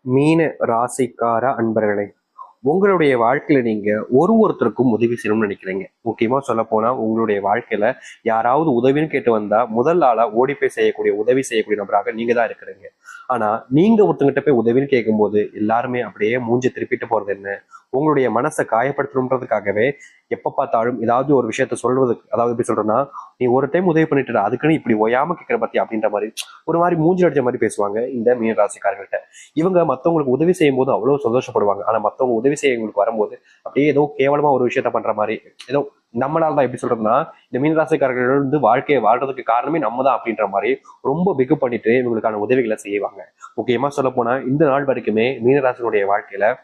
மீன ராசிக்கார அன்பர்களே, உங்களுடைய வாழ்க்கையில நீங்க ஒருத்தருக்கும் உதவி செய்யணும்னு நினைக்கிறீங்க. முக்கியமா சொல்ல போனா உங்களுடைய வாழ்க்கையில யாராவது உதவின்னு கேட்டு வந்தா முதல் ஆளா ஓடி போய் செய்யக்கூடிய உதவி செய்யக்கூடிய நபராக நீங்க தான் இருக்கிறீங்க. ஆனா நீங்க ஒருத்தங்கிட்ட போய் உதவின்னு கேட்கும்போது எல்லாருமே அப்படியே மூஞ்சி திருப்பிட்டு போறது என்ன, உங்களுடைய மனசை காயப்படுத்தணுன்றதுக்காகவே எப்ப பார்த்தாலும் ஏதாவது ஒரு விஷயத்த சொல்றதுக்கு, அதாவது எப்படி சொல்றேன்னா, நீ ஒரு டைம் உதவி பண்ணிட்டு அதுக்குன்னு இப்படி ஒயாம கேட்கிற பத்தி அப்படின்ற மாதிரி ஒரு மாதிரி மூஞ்சி அடிச்ச மாதிரி பேசுவாங்க இந்த மீன ராசிக்காரர்கள்ட்ட. இவங்க மத்தவங்களுக்கு உதவி செய்யும் போது அவ்வளவு சந்தோஷப்படுவாங்க. ஆனா மத்தவங்க உதவி செய்ய எங்களுக்கு வரும்போது அப்படியே ஏதோ கேவலமா ஒரு விஷயத்த பண்ற மாதிரி, ஏதோ நம்மளால தான் எப்படி சொல்றதுன்னா, இந்த மீனராசிக்காரர்கள் வந்து வாழ்க்கையை வாழ்றதுக்கு காரணமே நம்ம தான் அப்படின்ற மாதிரி ரொம்ப பிகு பண்ணிட்டு இவங்களுக்கான உதவிகளை செய்வாங்க. முக்கியமா சொல்ல போனா இந்த நாள் வரைக்குமே மீனராசினுடைய வாழ்க்கையில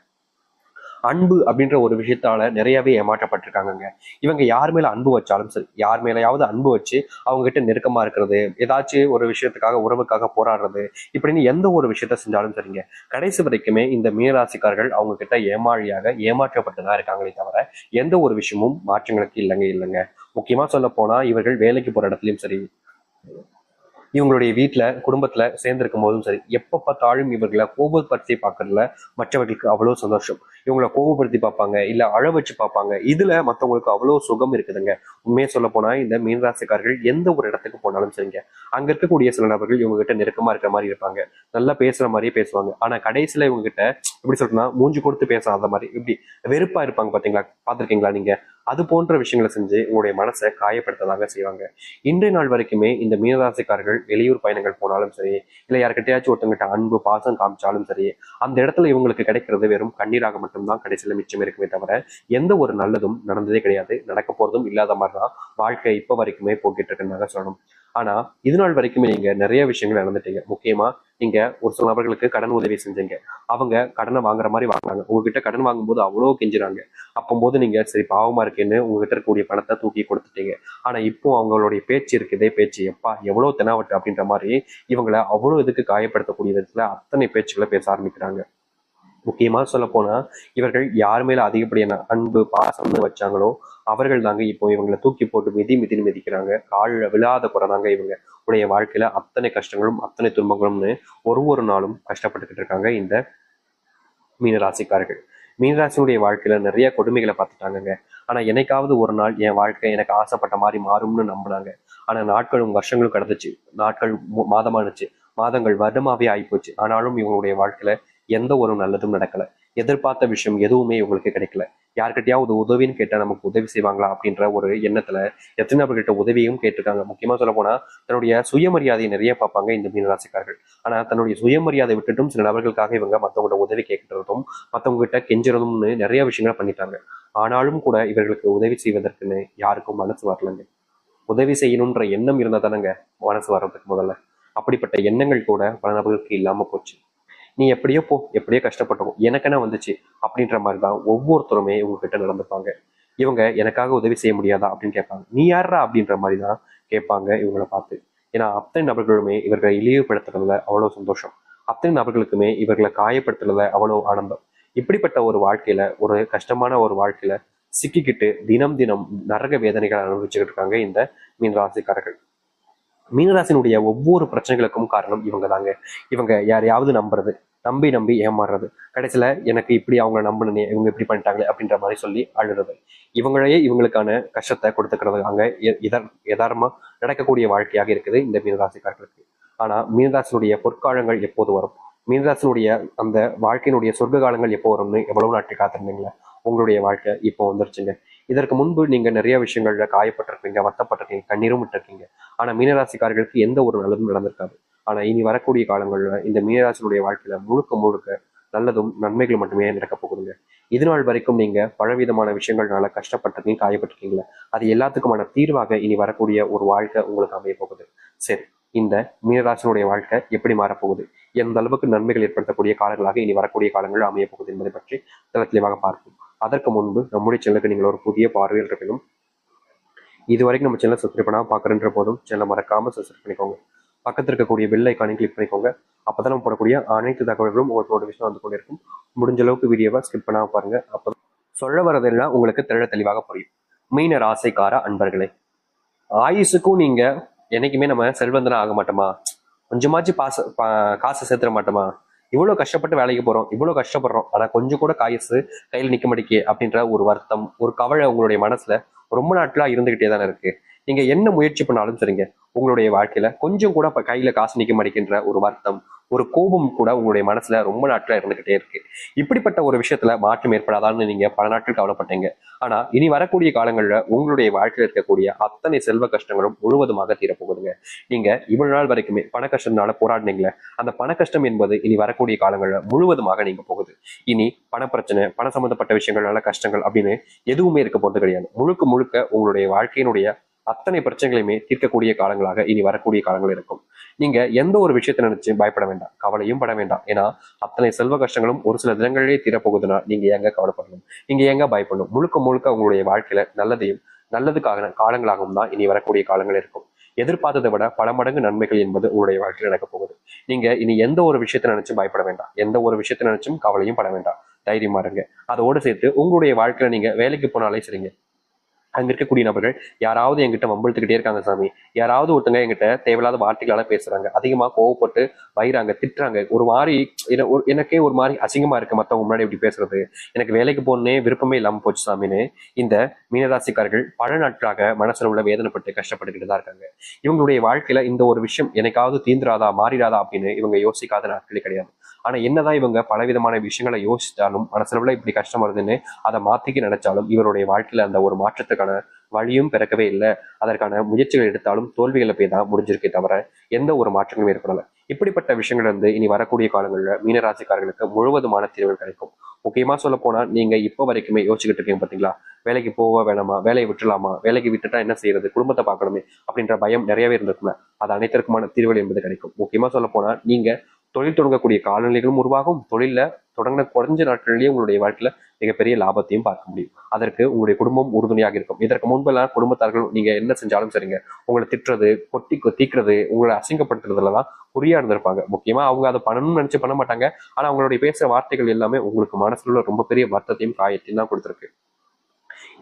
அன்பு அப்படின்ற ஒரு விஷயத்தால நிறையவே ஏமாற்றப்பட்டிருக்காங்கங்க. இவங்க யார் மேல அன்பு வச்சாலும் சரி, யார் மேலேயாவது அன்பு வச்சு அவங்க கிட்ட நெருக்கமா இருக்கிறது, ஏதாச்சும் ஒரு விஷயத்துக்காக உறவுக்காக போராடுறது, இப்படின்னு எந்த ஒரு விஷயத்த செஞ்சாலும் சரிங்க, கடைசி வரைக்குமே இந்த மீனராசிக்காரர்கள் அவங்க கிட்ட ஏமாளியாக ஏமாற்றப்பட்டுதான் இருக்காங்களே தவிர எந்த ஒரு விஷயமும் மாற்றங்களுக்கு இல்லைங்க. முக்கியமா சொல்ல போனா இவர்கள் வேலைக்கு போற இடத்துலயும் சரி, இவங்களுடைய வீட்டுல குடும்பத்துல சேர்ந்திருக்கும் போதும் சரி, எப்ப பார்த்தாலும் இவர்களை கோபப்படுத்தி பார்க்கறதுல மற்றவர்களுக்கு அவ்வளவு சந்தோஷம். இவங்களை கோபப்படுத்தி பார்ப்பாங்க, இல்ல அழ வச்சு பார்ப்பாங்க. இதுல மற்றவங்களுக்கு அவ்வளவு சுகம் இருக்குதுங்க. உண்மையை சொல்ல போனா இந்த மீனராசிக்காரர்கள் எந்த ஒரு இடத்துக்கு போனாலும் சரிங்க, அங்க இருக்கக்கூடிய சில நபர்கள் இவங்க கிட்ட நெருக்கமா இருக்கிற மாதிரி இருப்பாங்க, நல்லா பேசுற மாதிரியே பேசுவாங்க. ஆனா கடைசியில இவங்க கிட்ட எப்படி சொல்றேன்னா, மூஞ்சி கொடுத்து பேசாத மாதிரி இப்படி வெறுப்பா இருப்பாங்க. பாத்தீங்களா, பாத்திருக்கீங்களா நீங்க? அது போன்ற விஷயங்களை செஞ்சு உங்களுடைய மனசை காயப்படுத்ததாங்க செய்வாங்க. இன்றைய நாள் வரைக்குமே இந்த மீனராசிக்காரர்கள் வெளியூர் பயணங்கள் போனாலும் சரி, இல்லை யாருக்கிட்டையாச்சும் ஒருத்தங்கிட்ட அன்பு பாசம் காமிச்சாலும் சரி, அந்த இடத்துல இவங்களுக்கு கிடைக்கிறது வெறும் கண்ணீராக மட்டும்தான் கடைசியில மிச்சம் இருக்குமே தவிர எந்த ஒரு நல்லதும் நடந்ததே கிடையாது. நடக்க போறதும் இல்லாத மாதிரிதான் வாழ்க்கை இப்ப வரைக்குமே போக்கிட்டு இருக்குன்னு சொல்லணும். ஆனா இது நாள் வரைக்குமே நீங்க நிறைய விஷயங்கள் இழந்துட்டீங்க. முக்கியமா நீங்க ஒரு சில நபர்களுக்கு கடன் உதவி செஞ்சீங்க. அவங்க கடனை வாங்குற மாதிரி வாங்குறாங்க. உங்ககிட்ட கடன் வாங்கும்போது அவ்வளோ கெஞ்சுறாங்க. அப்போது நீங்க சரி பாவமா இருக்கேன்னு உங்ககிட்ட இருக்கக்கூடிய பணத்தை தூக்கி கொடுத்துட்டீங்க. ஆனா இப்போ அவங்களுடைய பேச்சு இருக்குதே பேச்சு, எப்பா எவ்வளவு தெனாவட்டு அப்படின்ற மாதிரி இவங்களை அவ்வளவு இதுக்கு காயப்படுத்தக்கூடிய விதத்துல அத்தனை பேச்சுக்களை பேச ஆரம்பிக்கிறாங்க. முக்கியமா சொல்ல போனா இவர்கள் யார் மேல அதிகப்படியான அன்பு பாசம்னு வச்சாங்களோ அவர்கள் தாங்க இப்போ இவங்களை தூக்கி போட்டு மிதின்னு மிதிக்கிறாங்க. காலில் விழாத குறை தாங்க இவங்க உடைய வாழ்க்கையில அத்தனை கஷ்டங்களும் அத்தனை துன்பங்களும்னு ஒரு நாளும் கஷ்டப்பட்டுக்கிட்டு இருக்காங்க இந்த மீனராசிக்காரர்கள். மீனராசினுடைய வாழ்க்கையில நிறைய கொடுமைகளை பார்த்துட்டாங்கங்க. ஆனா என்னைக்காவது ஒரு நாள் என் வாழ்க்கை எனக்கு ஆசைப்பட்ட மாதிரி மாறும்னு நம்பினாங்க. ஆனா நாட்களும் வருஷங்களும் கடந்துச்சு, நாட்கள் மாதமானுச்சு, மாதங்கள் வருடமாவே ஆயிப்போச்சு. ஆனாலும் இவங்களுடைய வாழ்க்கையில எந்த ஒரு நல்லதும் நடக்கல. எதிர்பார்த்த விஷயம் எதுவுமே இவங்களுக்கு கிடைக்கல. யார்கிட்டயாவது உதவின்னு கேட்டா நமக்கு உதவி செய்வாங்களா அப்படின்ற ஒரு எண்ணத்துல எத்தனை நபர்கிட்ட உதவியும் கேட்டிருக்காங்க. முக்கியமா சொல்ல போனா தன்னுடைய சுயமரியாதையை நிறைய பார்ப்பாங்க இந்த மீனராசிக்காரர்கள். ஆனா தன்னுடைய சுயமரியாதை விட்டுட்டும் சில நபர்களுக்காக இவங்க மற்றவங்கள்ட்ட உதவி கேட்கறதும் மற்றவங்க கிட்ட கெஞ்சுறதும்னு நிறைய விஷயங்களை பண்ணிட்டாங்க. ஆனாலும் கூட இவர்களுக்கு உதவி செய்வதற்குன்னு யாருக்கும் மனசு வரலங்க. உதவி செய்யணுன்ற எண்ணம் இருந்தா தானங்க மனசு வர்றதுக்கு முதல்ல. அப்படிப்பட்ட எண்ணங்கள் கூட பல நபர்களுக்கு இல்லாம போச்சு. நீ எப்படியோ போ, எப்படியோ கஷ்டப்பட்டோம், எனக்கு என்ன வந்துச்சு அப்படின்ற மாதிரி தான் ஒவ்வொருத்தருமே உங்ககிட்ட நடந்துப்பாங்க. இவங்க எனக்காக உதவி செய்ய முடியாதா அப்படின்னு கேட்பாங்க. நீ யாரா அப்படின்ற மாதிரி தான் கேட்பாங்க இவங்களை பார்த்து. ஏன்னா அத்தனை நபர்களுமே இவர்களை இழிவுபடுத்துறதுல அவ்வளவு சந்தோஷம். அத்தனை நபர்களுக்குமே இவர்களை காயப்படுத்துறதுல அவ்வளவு ஆனந்தம். இப்படிப்பட்ட ஒரு வாழ்க்கையில, ஒரு கஷ்டமான ஒரு வாழ்க்கையில சிக்கிக்கிட்டு தினம் தினம் நரக வேதனைகளை அனுபவிச்சுக்கிட்டு இருக்காங்க இந்த மீனராசிக்காரர்கள். மீனராசினுடைய ஒவ்வொரு பிரச்சனைகளுக்கும் காரணம் இவங்க தாங்க. இவங்க யாரையாவது நம்புறது, நம்பி நம்பி ஏமாறுறது, கடைசியில எனக்கு இப்படி அவங்க நம்பினே இவங்க இப்படி பண்ணிட்டாங்களே அப்படின்ற மாதிரி சொல்லி அழுறது, இவங்களையே இவங்களுக்கான கஷ்டத்தை கொடுத்துக்கிறது அங்க யதார்த்தமா நடக்கக்கூடிய வாழ்க்கையாக இருக்குது இந்த மீனராசிக்காரர்களுக்கு. ஆனா மீனராசினுடைய பொற்காலங்கள் எப்போது வரும், மீனராசினுடைய அந்த வாழ்க்கையினுடைய சொர்க்க காலங்கள் எப்போ வரும்னு எவ்வளவு நாட்கள் காத்திருந்தீங்களா? உங்களுடைய வாழ்க்கை இப்போ வந்துருச்சுங்க. இதற்கு முன்பு நீங்க நிறைய விஷயங்கள்ல காயப்பட்டிருப்பீங்க, வருத்தப்பட்டிருக்கீங்க, கண்ணீரும் விட்டுருக்கீங்க. ஆனா மீனராசிக்காரர்களுக்கு எந்த ஒரு நல்லதும் நடந்திருக்காது. ஆனா இனி வரக்கூடிய காலங்கள்ல இந்த மீனராசினுடைய வாழ்க்கையில முழுக்க முழுக்க நல்லதும் நன்மைகள் மட்டுமே நடக்க போகுதுங்க. இது நாள் வரைக்கும் நீங்க பலவிதமான விஷயங்கள்னால கஷ்டப்பட்டிருக்கீங்க, காயப்பட்டிருக்கீங்களா, அது எல்லாத்துக்குமான தீர்வாக இனி வரக்கூடிய ஒரு வாழ்க்கை உங்களுக்கு அமைய போகுது. சரி, இந்த மீனராசினுடைய வாழ்க்கை எப்படி மாறப்போகுது, எந்த அளவுக்கு நன்மைகள் ஏற்படுத்தக்கூடிய காலங்களாக இனி வரக்கூடிய காலங்கள் அமைய போகுது என்பதை பற்றி தெளிவாக பார்ப்போம். அதற்கு முன்பு நம்முடைய சேனலுக்கு நீங்கள் ஒரு புதிய பார்வையில் இருப்பினும் இது வரைக்கும் நம்ம சேனல் சப்ஸ்கிரைப் பண்ணாமல் பார்க்குறன்ற போதும் சேனலை மறக்காம சப்ஸ்கிரைப் பண்ணிக்கோங்க. பக்கத்தில் இருக்கக்கூடிய பெல் ஐக்கானை கிளிக் பண்ணிக்கோங்க. அப்பதான் நம்ம போடக்கூடிய அனைத்து தகவல்களும் உங்களுக்கு நோட்டிஃபிகேஷன் வந்து கொண்டிருக்கும். முடிஞ்ச அளவுக்கு வீடியோவை ஸ்கிப் பண்ணாமல் பாருங்க. அப்போ சொல்ல வரதெல்லாம் உங்களுக்கு தெளிவாக புரியும். மீன ராசிக்கார அன்பர்களே, ஆயுசுக்கும் நீங்க என்னைக்குமே நம்ம செல்வந்தனா ஆக மாட்டோமா? கொஞ்சமாச்சு காசை சேர்த்துட மாட்டோமா? இவ்வளவு கஷ்டப்பட்டு வேலைக்கு போறோம், இவ்வளவு கஷ்டப்படுறோம், ஆனா கொஞ்சம் கூட காசு கையில் நிக்க மாட்டேங்கே அப்படின்ற ஒரு வருத்தம், ஒரு கவலை உங்களுடைய மனசுல ரொம்ப நாட்களா இருந்துகிட்டே தானே இருக்கு. நீங்க என்ன முயற்சி பண்ணாலும் சரிங்க, உங்களுடைய வாழ்க்கையில கொஞ்சம் கூட இப்ப கையில காசு நிக்க மாட்டேங்கின்ற ஒரு வருத்தம், ஒரு கோபம் கூட உங்களுடைய மனசுல ரொம்ப நாட்களா இருந்துகிட்டே இருக்கு. இப்படிப்பட்ட ஒரு விஷயத்துல மாற்றம் ஏற்படாதான்னு நீங்க பல நாட்கள் கவலைப்பட்டீங்க. ஆனா இனி வரக்கூடிய காலங்கள்ல உங்களுடைய வாழ்க்கையில் இருக்கக்கூடிய அத்தனை செல்வ கஷ்டங்களும் முழுவதுமாக தீரப்போகுதுங்க. நீங்க இவ்வளவு நாள் வரைக்குமே பண கஷ்டத்தினால போராடினீங்களே, அந்த பண கஷ்டம் என்பது இனி வரக்கூடிய காலங்கள்ல முழுவதுமாக நீங்க போகுது. இனி பணப்பிரச்சனை, பண சம்பந்தப்பட்ட விஷயங்கள்னால கஷ்டங்கள் அப்படின்னு எதுவுமே இருக்க போறது கிடையாது. முழுக்க முழுக்க உங்களுடைய வாழ்க்கையினுடைய அத்தனை பிரச்சனைகளையுமே தீர்க்கக்கூடிய காலங்களாக இனி வரக்கூடிய காலங்கள் இருக்கும். நீங்க எந்த ஒரு விஷயத்தை நினைச்சு பயப்பட வேண்டாம், கவலையும் பட வேண்டாம். ஏன்னா அத்தனை செல்வ கஷ்டங்களும் ஒரு சில தினங்களிலே தீரப்போகுதுன்னா நீங்க ஏங்க கவலைப்படணும், நீங்க ஏங்க பயப்படணும். முழுக்க முழுக்க உங்களுடைய வாழ்க்கையில நல்லதையும் நல்லதுக்காக காலங்களாகவும் தான் இனி வரக்கூடிய காலங்கள் இருக்கும். எதிர்பார்த்ததை விட பல மடங்கு நன்மைகள் என்பது உங்களுடைய வாழ்க்கையில் நடக்க போகுது. நீங்க இனி எந்த ஒரு விஷயத்தை நினைச்சும் பயப்பட வேண்டாம், எந்த ஒரு விஷயத்தை நினைச்சும் கவலையும் பட வேண்டாம். தைரியமா இருங்க. அதோடு சேர்த்து உங்களுடைய வாழ்க்கையில நீங்க வேலைக்கு போனாலே சரிங்க, அங்க இருக்கக்கூடிய நபர்கள் யாராவது என்கிட்ட வம்பிழுத்துக்கிட்டே இருக்காங்க சாமி, யாராவது ஒருத்தங்க என்கிட்ட தேவையில்லாத வார்த்தைகளால பேசுறாங்க, அதிகமா கோவப்பட்டு வைறாங்க, திட்டுறாங்க, ஒரு மாதிரி எனக்கே ஒரு மாதிரி அசிங்கமா இருக்கு மத்தவங்க முன்னாடி இப்படி பேசுறது, எனக்கு வேலைக்கு போகணுன்னே விருப்பமே இல்லாம போச்சு சாமின்னு இந்த மீனராசிக்காரர்கள் பல நாட்களாக மனசுல உள்ள வேதனைப்பட்டு கஷ்டப்பட்டுக்கிட்டு தான் இருக்காங்க. இவங்களுடைய வாழ்க்கையில இந்த ஒரு விஷயம் எனக்காவது தீந்துராதா மாறிடாதா அப்படின்னு இவங்க யோசிக்காத நாட்களே கிடையாது. ஆனா என்னதான் இவங்க பலவிதமான விஷயங்களை யோசிச்சாலும் மனசுல இப்படி கஷ்டம் வருதுன்னு அதை மாத்திக்க நினைச்சாலும் இவருடைய வாழ்க்கையில அந்த ஒரு மாற்றத்துக்கான வழியும் பிறக்கவே இல்லை. அதற்கான முயற்சிகள் எடுத்தாலும் தோல்விகளை போய் தான் முடிஞ்சிருக்கே தவிர எந்த ஒரு மாற்றங்களும் ஏற்படலை. இப்படிப்பட்ட விஷயங்கள் வந்து இனி வரக்கூடிய காலங்களில் மீனராசிக்காரர்களுக்கு முழுவதுமான தீர்வுகள் கிடைக்கும். முக்கியமா சொல்ல போனா நீங்க இப்ப வரைக்குமே யோசிச்சுக்கிட்டு இருக்கீங்க பாத்தீங்களா, வேலைக்கு போக வேணாமா, வேலையை விட்டுலாமா, வேலைக்கு விட்டுட்டா என்ன செய்யறது, குடும்பத்தை பார்க்கணுமே அப்படின்ற பயம் நிறையவே இருந்திருக்கும்ல. அது அனைத்திற்குமான தீர்வுகள் என்பது கிடைக்கும். முக்கியமா சொல்ல போனா நீங்க தொழில் தொடங்கக்கூடிய காலநிலைகளும் உருவாகும். தொழில தொடங்கின குறைஞ்ச நாட்களிலேயே உங்களுடைய வாழ்க்கையில மிகப்பெரிய லாபத்தையும் பார்க்க முடியும். அதற்கு உங்களுடைய குடும்பம் உறுதுணையாக இருக்கும். இதற்கு முன்பெல்லாம் குடும்பத்தார்கள் நீங்க என்ன செஞ்சாலும் சரிங்க, உங்களை திட்டுறது, தீக்கிறது, உங்களை அசிங்கப்படுத்துறதுலதான் குறியா இருந்திருப்பாங்க. முக்கியமா அவங்க அதை பண்ணணும்னு நினைச்சு பண்ண மாட்டாங்க. ஆனா அவங்களுடைய பேசுற வார்த்தைகள் எல்லாமே உங்களுக்கு மனசுல ரொம்ப பெரிய வருத்தத்தையும் காயத்தையும் தான் கொடுத்திருக்கு.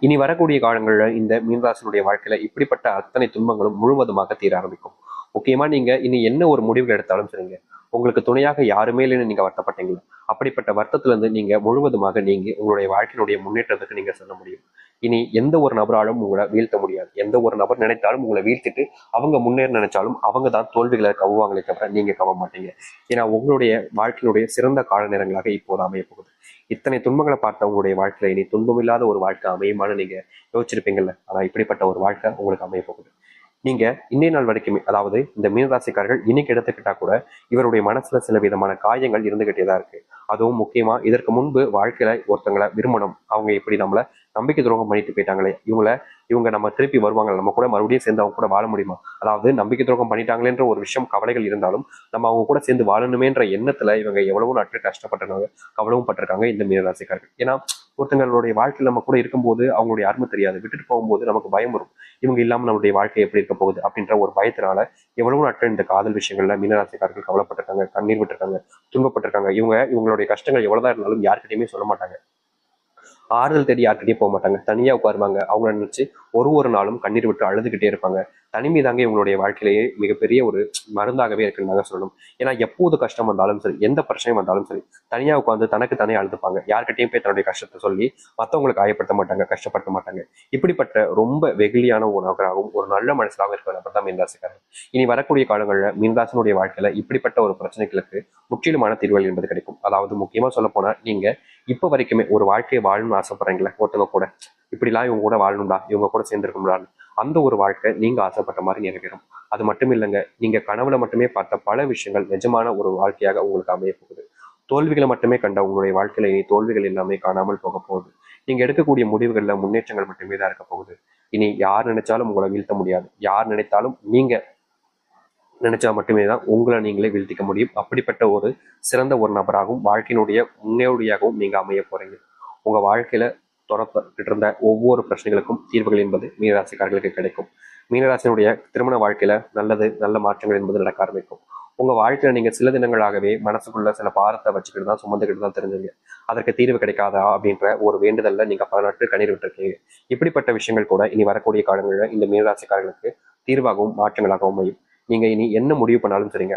இனி வரக்கூடிய காலங்களில் இந்த மீனராசினுடைய வாழ்க்கையில இப்படிப்பட்ட அத்தனை துன்பங்களும் முழுவதுமாக தீர ஆரம்பிக்கும். முக்கியமா நீங்க இனி என்ன ஒரு முடிவுகள் எடுத்தாலும் சரிங்க, உங்களுக்கு துணையாக யாருமே இல்லைன்னு நீங்க வருத்தப்பட்டீங்களா, அப்படிப்பட்ட வருத்தத்துல இருந்து நீங்க முழுவதுமாக நீங்க உங்களுடைய வாழ்க்கையினுடைய முன்னேற்றத்துக்கு நீங்க செல்ல முடியும். இனி எந்த ஒரு நபராலும் உங்களை வீழ்த்த முடியாது. எந்த ஒரு நபர் நினைத்தாலும் உங்களை வீழ்த்திட்டு அவங்க முன்னேற நினைச்சாலும் அவங்க தான் தோல்விகளை கவுவாங்களே தவிர நீங்க கவ மாட்டீங்க. ஏன்னா உங்களுடைய வாழ்க்கையினுடைய சிறந்த கால நேரங்களாக இப்போது அமைய போகுது. இத்தனை துன்பங்களை பார்த்த உங்களுடைய வாழ்க்கையில இனி துன்பமில்லாத ஒரு வாழ்க்கை அமையுமான்னு நீங்க யோசிச்சிருப்பீங்கல்ல. ஆனா இப்படிப்பட்ட ஒரு வாழ்க்கை உங்களுக்கு அமைய போகுது. நீங்க இன்னைய நாள் வரைக்குமே, அதாவது இந்த மீனராசிக்காரர்கள் இன்னைக்கு எடுத்துக்கிட்டா கூட இவருடைய மனசுல சில விதமான காயங்கள் இருந்துகிட்டே தான் இருக்கு. அதுவும் முக்கியமா இதற்கு முன்பு வாழ்க்கையில ஒருத்தங்களை விரும்பணும், அவங்க இப்படி நம்மள நம்பிக்கை துரோகம் பண்ணிட்டு போயிட்டாங்களே, இவங்க நம்ம திருப்பி வருவாங்க, நம்ம கூட மறுபடியும் சேர்ந்து அவங்க கூட வாழ முடியுமா, அதாவது நம்பிக்கை துரோகம் பண்ணிட்டாங்களேன்ற ஒரு விஷயம் கவலைகள் இருந்தாலும் நம்ம அவங்க கூட சேர்ந்து வாழணுமேன்ற எண்ணத்துல இவங்க எவ்வளவு நாட்கள் கஷ்டப்பட்டிருக்காங்க, கவலவும் பட்டிருக்காங்க இந்த மீனராசிக்காரர்கள். ஏன்னா ஒருத்தங்களுடைய வாழ்க்கையில் நம்ம கூட இருக்கும்போது அவங்களுடைய அருமை தெரியாது, விட்டுட்டு போகும்போது நமக்கு பயம் வரும், இவங்க இல்லாம நம்மளுடைய வாழ்க்கை எப்படி இருக்க போகுது அப்படின்ற ஒரு பயத்தினால எவ்வளவு நாட்கள் இந்த காதல் விஷயங்கள்ல மீனராசிக்காரர்கள் கவலைப்பட்டிருக்காங்க, கண்ணீர் விட்டுருக்காங்க, துன்பப்பட்டிருக்காங்க. இவங்களுடைய கஷ்டங்கள் எவ்வளவுதான் இருந்தாலும் யார்கிட்டயுமே சொல்ல மாட்டாங்க, ஆறுதல் தேடி யார்கிட்டயும் போக மாட்டாங்க, தனியா உட்காருவாங்க. அவங்கள நினைச்சு ஒரு நாளும் கண்ணீர் விட்டு அழுதுகிட்டே இருப்பாங்க. தனிமை தாங்க இவங்களுடைய வாழ்க்கையிலேயே மிகப்பெரிய ஒரு மருந்தாகவே இருக்குன்னு நாங்க சொல்லணும். ஏன்னா எப்போது கஷ்டம் வந்தாலும் சரி, எந்த பிரச்சனையும் வந்தாலும் சரி, தனியா உட்காந்து தனக்கு தானே அழுதுப்பாங்க. யார்கிட்டயும் போய் தன்னுடைய கஷ்டத்தை சொல்லி மற்றவங்களுக்கு காயப்படுத்த மாட்டாங்க, கஷ்டப்படுத்த மாட்டாங்க. இப்படிப்பட்ட ரொம்ப வெகுளியான ஒரு நபராகவும் ஒரு நல்ல மனசாகவும் இருக்கிற நபர் தான் மீனராசிக்காரர். இனி வரக்கூடிய காலங்களில் மீனராசினுடைய வாழ்க்கையில இப்படிப்பட்ட ஒரு பிரச்சனைகளுக்கு முற்றிலுமான தீர்வுகள் என்பது கிடைக்கும். அதாவது முக்கியமா சொல்ல போனா நீங்க இப்ப வரைக்குமே ஒரு வாழ்க்கையை வாழணும்னு ஆசைப்படுறீங்களா, ஒருத்தவங்க கூட இப்படிலாம் இவங்க கூட வாழணும்டா, இவங்க கூட சேர்ந்துருக்கும்டான்னு, அந்த ஒரு வாழ்க்கை நீங்க ஆசைப்பட்ட மாதிரி நிறைவேறும். அது மட்டும் இல்லைங்க, நீங்க கனவுல மட்டுமே பார்த்த பல விஷயங்கள் நிஜமான ஒரு வாழ்க்கையாக உங்களுக்கு அமைய போகுது. தோல்விகளை மட்டுமே கண்ட உங்களுடைய வாழ்க்கையில இனி தோல்விகள் எல்லாமே காணாமல் போக போகுது. நீங்க எடுக்கக்கூடிய முடிவுகள்ல முன்னேற்றங்கள் மட்டுமே தான் இருக்க போகுது. இனி யார் நினைச்சாலும் உங்களை வீழ்த்த முடியாது. யார் நினைத்தாலும் நீங்க நினைச்சா மட்டுமே தான் உங்களை நீங்களே வீழ்த்திக்க முடியும். அப்படிப்பட்ட ஒரு சிறந்த ஒரு நபராகவும் வாழ்க்கையினுடைய முன்னோடியாகவும் நீங்க அமைய போறீங்க. உங்க வாழ்க்கையில தொடர்பட்டு இருந்த ஒவ்வொரு பிரச்சனைகளுக்கும் தீர்வுகள் என்பது மீனராசிக்காரர்களுக்கு கிடைக்கும். மீனராசினுடைய திருமண வாழ்க்கையில நல்ல மாற்றங்கள் என்பது நடக்க ஆரம்பிக்கும். உங்க வாழ்க்கையில நீங்க சில தினங்களாகவே மனசுக்குள்ள சில பாரத்தை வச்சுக்கிட்டு தான் சுமந்துக்கிட்டு தான் தெரிஞ்சுங்க, அதற்கு தீர்வு கிடைக்காதா அப்படின்ற ஒரு வேண்டுதல்ல நீங்க பல நாட்கள் கண்ணீர் விட்டுருக்கீங்க. இப்படிப்பட்ட விஷயங்கள் கூட இனி வரக்கூடிய காலங்களில் இந்த மீனராசிக்காரர்களுக்கு தீர்வாகவும் மாற்றங்களாகவும் அமையும். நீங்க இனி என்ன முடிவு பண்ணாலும் சரிங்க,